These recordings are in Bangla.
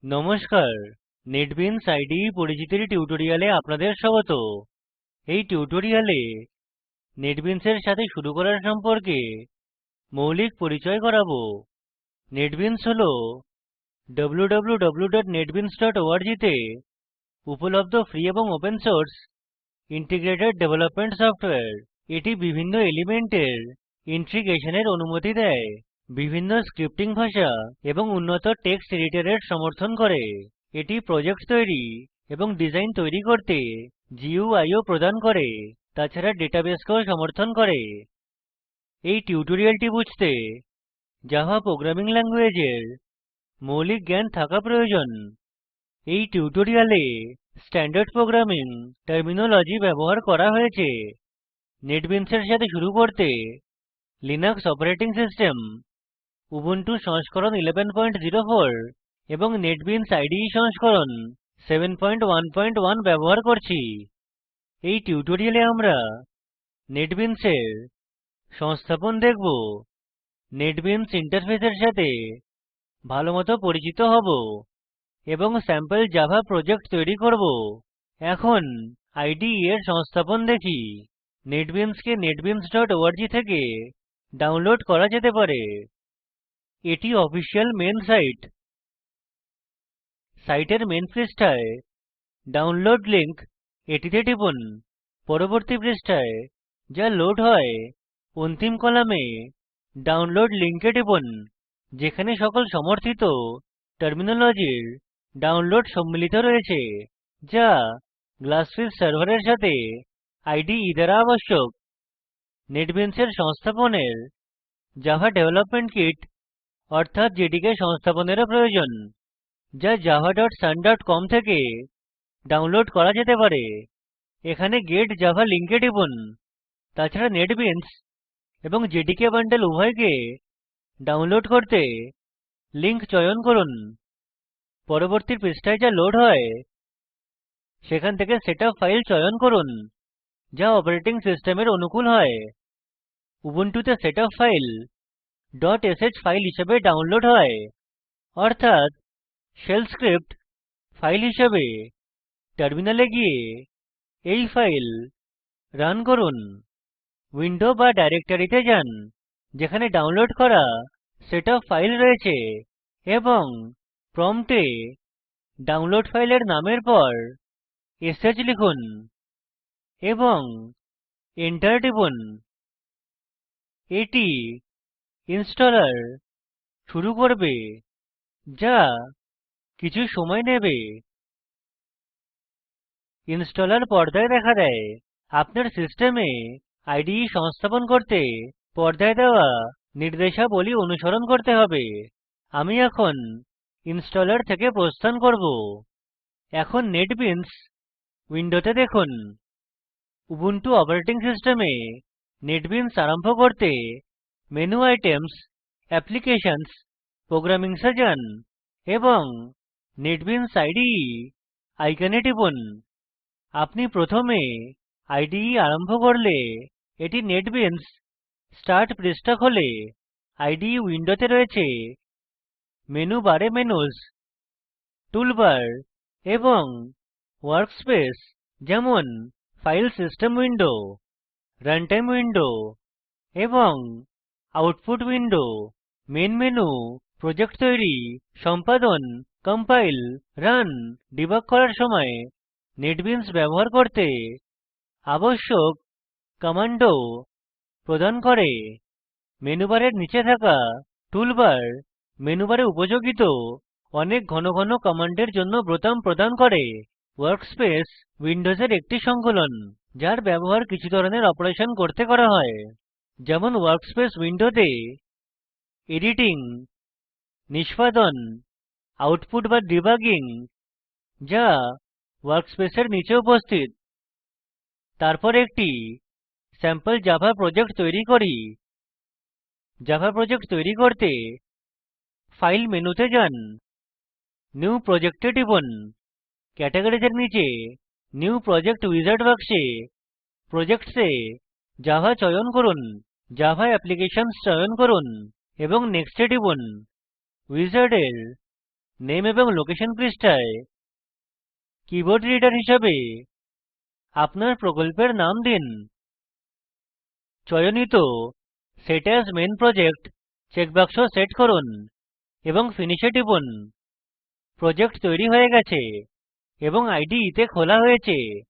নমস্কার, নেটবিনস ইদে পরিচিতির টিউটোরিয়ালে আপনাদের স্বাগত। এই টিউটোরিয়ালে নেটবিনস এর সাথে শুরু করার সম্পর্কে মৌলিক পরিচয় করাবো। নেটবিনস হল www.netbeans.org তে উপলব্ধ ফ্রি এবং open source integrated development software. এটি বিভিন্ন এলিমেন্টের ইন্টিগ্রেশনের অনুমতি দেয়, বিভিন্ন স্ক্রিপ্টিং ভাষা এবং উন্নত টেক্সট এডিটরের সমর্থন করে। এটি প্রজেক্ট তৈরী এবং ডিজাইন তৈরী করতে গুই ও প্রদান করে, তাছাড়া ডেটাবেসকেও সমর্থন করে। এই টিউটোরিয়ালটি বুঝতে জাভা প্রোগ্রামিং ল্যাঙ্গুয়েজের মৌলিক জ্ঞান থাকা প্রয়োজন। এই টিউটোরিয়ালে স্ট্যান্ডার্ড প্রোগ্রামিং টার্মিনোলজি ব্যবহার করা হয়েছে। নেটবিনসের সাথে শুরু করতে লিনাক্স অপারেটিং সিস্টেম উবুন্টু সংস্করণ 1104 এবং নেটবিনস ইদে সংস্করণ 711 ব্যবহার করছি। এই টিউটোরিয়ালে আমরা নেটবিনসের সংস্থাপন দেখব, নেটবিনস ইন্টারফেসের সাথে ভালোমতো পরিচিত হব এবং স্যাম্পল জাভা প্রজেক্ট তৈরী করব। এখন ইদে এর সংস্থাপন দেখি। নেটবিনসকে netbeans.org থেকে ডাউনলোড করা যেতে পারে। এটি অফিসিয়াল মেইন সাইট। সাইটের মেইন পৃষ্ঠায় ডাউনলোড লিঙ্ক, এটিতে টিপুন। পরবর্তী পৃষ্ঠায় যা লোড হয় অন্তিম কলামে ডাউনলোড লিঙ্কে টিপুন, যেখানে সকল সমর্থিত টার্মিনোলজির ডাউনলোড সম্মিলিত রয়েছে, যা গ্লাসফিশ সার্ভারের সাথে ইদে দ্বারা আবশ্যক। নেটবিনসের সংস্থাপনের জাভা ডেভেলপমেন্ট কিট অর্থাৎ জেডিকে সংস্থাপনেরও প্রয়োজন, যা javasun.com থেকে ডাউনলোড করা যেতে পারে। এখানে গেট জাভা লিঙ্কে টিপুন। তাছাড়া নেটবিনস এবং জেডিকে বান্ডেল উভয়কে ডাউনলোড করতে লিঙ্ক চয়ন করুন। পরবর্তী পৃষ্ঠায় যা লোড হয় সেখান থেকে সেটআপ ফাইল চয়ন করুন, যা অপারেটিং সিস্টেমের অনুকূল হয়। উবুন্টুতে সেটআপ ফাইল sh ফাইল হিসেবে ডাউনলোড হয়, অর্থাৎ শেল স্ক্রিপ্ট ফাইল হিসেবে। টার্মিনালে গিয়ে এই ফাইল রান করুন। উইন্ডো বা ডাইরেক্টরিতে যান যেখানে ডাউনলোড করা সেটআপ ফাইল রয়েছে এবং প্রম্পটে ডাউনলোড ফাইলের নামের পর sh লিখুন এবং এন্টার টিপুন। এটি ইনস্টলার শুরু করবে, যা কিছু সময় নেবে। ইনস্টলার পর্দায় দেখা দেয়। আপনার সিস্টেমে ইদে সংস্থাপন করতে পর্দায় দেওয়া নির্দেশাবলী অনুসরণ করতে হবে। আমি এখন ইনস্টলার থেকে প্রস্থান করব। এখন নেটবিনস উইন্ডোতে দেখুন। উবুন্টু অপারেটিং সিস্টেমে নেটবিনস আরম্ভ করতে মেনু আইটেমস, অ্যাপ্লিকেশনস, প্রোগ্রামিংস এ যান এবং নেটবিনস ইদে আইকনে টিপুন। আপনি প্রথমে ইদে আরম্ভ করলে এটি নেটবিনস স্টার্ট পৃষ্ঠা খোলে। ইদে উইন্ডোতে রয়েছে মেনু বারে মেনুস, টুলবার এবং ওয়ার্কস্পেস, যেমন file system window, runtime window এবং output window. Main menu project তৈরী, সম্পাদন, কম্পাইল, রান, ডিবাগ করার সময় নেটবিনস ব্যবহার করতে আবশ্যক কমান্ডও প্রদান করে। মেনু বারের নিচে থাকা টুলবার মেনু বারে উপযোগিত অনেক ঘন ঘন কমান্ডের জন্য বোতাম প্রদান করে। ওয়ার্কস্পেস উইন্ডোজের একটি সংকলন, যার ব্যবহার কিছু ধরনের অপারেশন করতে করা হয়, যেমন ওয়ার্কস্পেস উইন্ডোতে এডিটিং, নিষ্পাদন, আউটপুট বা ডিবাগিং, যা ওয়ার্কস্পেসের নিচে উপস্থিত। তারপর একটি স্যাম্পল জাভা প্রজেক্ট তৈরী করি। জাভা প্রজেক্ট তৈরী করতে ফাইল মেনুতে যান, নিউ প্রজেক্ট এ টিপুন। ক্যাটেগরিজ এর নিচে নিউ প্রজেক্ট উইজার্ড বাক্সে প্রজেক্টস এ জাভা চয়ন করুন, জাভা অ্যাপ্লিকেশনস চয়ন করুন এবং নেক্সট এ টিপুন। উইজার্ডের নেম এবং লোকেশন পৃষ্ঠায় কিবোর্ড রিডার হিসাবে আপনার প্রকল্পের নাম দিন। চয়নিত set as main project checkbox set করুন এবং ফিনিশ এ টিপুন। প্রজেক্ট তৈরী হয়ে গেছে এবং ইদে তে খোলা হয়েছে।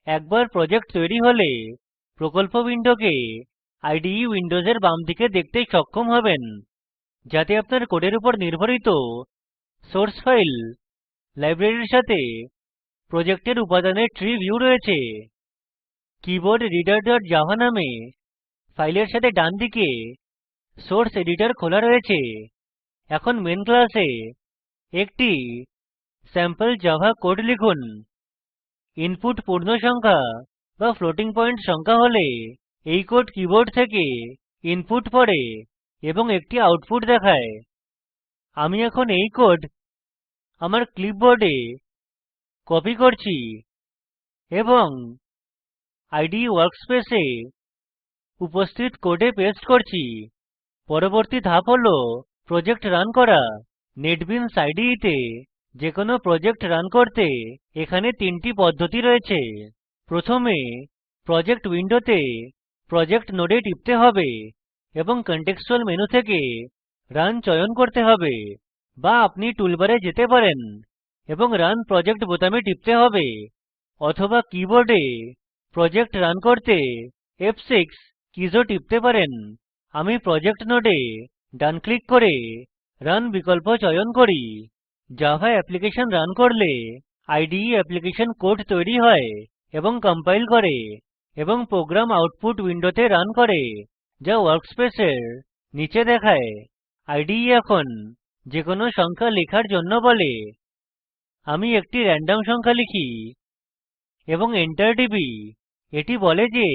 একবার প্রজেক্ট তৈরী হলে প্রকল্প উইন্ডোকে ইদে উইন্ডোজের বাম দিকে দেখতে সক্ষম হবেন, যাতে আপনার কোডের উপর নির্ভরিত সোর্স ফাইল লাইব্রেরির সাথে প্রজেক্টের উপাদানের ট্রি ভিউ রয়েছে। keyboardreaderজাভা নামে ফাইলের সাথে ডান দিকে সোর্স এডিটর খোলা রয়েছে। এখন মেন ক্লাসে একটি স্যাম্পল জাভা কোড লিখুন। ইনপুট পূর্ণ সংখ্যা বা ফ্লোটিং পয়েন্ট সংখ্যা হলে এই কোড কিবোর্ড থেকে ইনপুট পড়ে এবং একটি আউটপুট দেখায়। আমি এখন এই কোড আমার ক্লিপবোর্ডে কপি করছি এবং ইদে ওয়ার্কস্পেসে উপস্থিত কোডে পেস্ট করছি। পরবর্তী ধাপ হল প্রজেক্ট রান করা। নেটবিনস ইদে তে যেকোনো প্রজেক্ট রান করতে এখানে তিনটি পদ্ধতি রয়েছে। প্রথমে প্রজেক্ট উইন্ডোতে প্রজেক্ট নোডে টিপতে হবে এবং কনটেক্সচুয়াল মেনু থেকে রান চয়ন করতে হবে, বা আপনি টুলবারে যেতে পারেন এবং রান প্রজেক্ট বোতামে টিপতে হবে, অথবা কিবোর্ডে প্রজেক্ট রান করতে ফ6 কীসও টিপতে পারেন। আমি প্রজেক্ট নোডে ডান ক্লিক করে রান বিকল্প চয়ন করি। জাভা অ্যাপ্লিকেশন রান করলে ইদে অ্যাপ্লিকেশন কোড তৈরী হয় এবং কম্পাইল করে এবং প্রোগ্রাম আউটপুট উইন্ডোতে রান করে, যা ওয়ার্কস্পেসের নিচে দেখায়। ইদে এখন যেকোনো সংখ্যা লেখার জন্য বলে। আমি একটি র্যান্ডম সংখ্যা লিখি এবং এন্টার টিপি। এটি বলে যে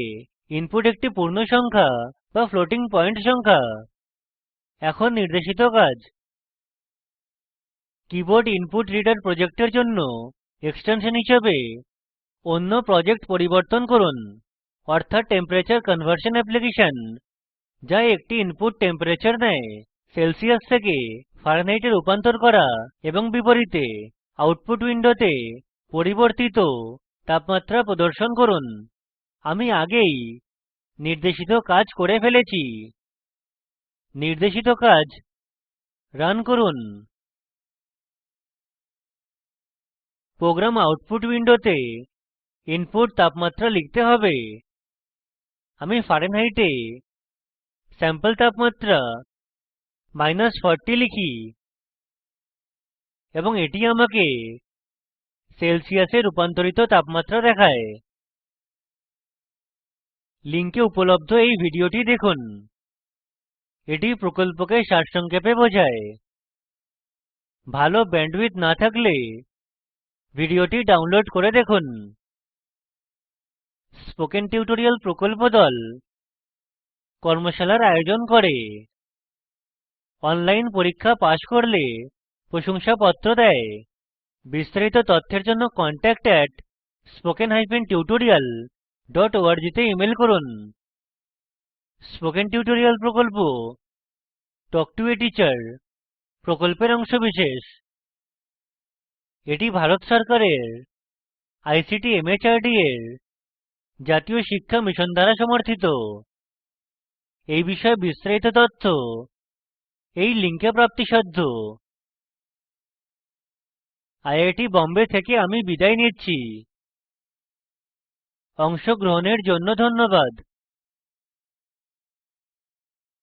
ইনপুট একটি পূর্ণ সংখ্যা বা ফ্লোটিং পয়েন্ট সংখ্যা। এখন নির্দেশিত কাজ। কিবোর্ড ইনপুট রিডার প্রজেক্টের জন্য এক্সটেনশন হিসেবে অন্য প্রজেক্ট পরিবর্তন করুন, অর্থাৎ টেম্পারেচার কনভার্সন অ্যাপ্লিকেশন, যা একটি ইনপুট টেম্পারেচার নেয় সেলসিয়াস থেকে ফারেনহাইটে রূপান্তর করা এবং বিপরীতে। আউটপুট উইন্ডোতে পরিবর্তিত তাপমাত্রা প্রদর্শন করুন। আমি আগেই নির্দেশিত কাজ করে ফেলেছি। নির্দেশিত কাজ রান করুন। প্রোগ্রাম আউটপুট উইন্ডোতে ইনপুট তাপমাত্রা লিখতে হবে। আমি ফারেনহাইটে স্যাম্পল তাপমাত্রা -40 লিখি এবং এটি আমাকে সেলসিয়াসে রূপান্তরিত তাপমাত্রা দেখায়। লিঙ্কে উপলব্ধ এই ভিডিওটি দেখুন। এটি প্রকল্পকে সারসংক্ষেপে বোঝায়। ভালো ব্যান্ডউইডথ না থাকলে ভিডিওটি ডাউনলোড করে দেখুন। স্পোকেন টিউটোরিয়াল প্রকল্প দল কর্মশালার আয়োজন করে। অনলাইন পরীক্ষা পাস করলে প্রশংসাপত্র দেয়। বিস্তারিত তথ্যের জন্য contact@spoken-tutorial.org তে ইমেল করুন। স্পোকেন টিউটোরিয়াল প্রকল্প টক টু এ টিচার প্রকল্পের অংশবিশেষ। এটি ভারত সরকারের আইসিটি মাহর্দ এর জাতীয় শিক্ষা মিশন দ্বারা সমর্থিত। এই বিষয়ে বিস্তারিত তথ্য এই লিঙ্কে প্রাপ্তিসাধ্য। আইআইটি বোম্বে থেকে আমি বিদায় নিচ্ছি। অংশগ্রহণের জন্য ধন্যবাদ।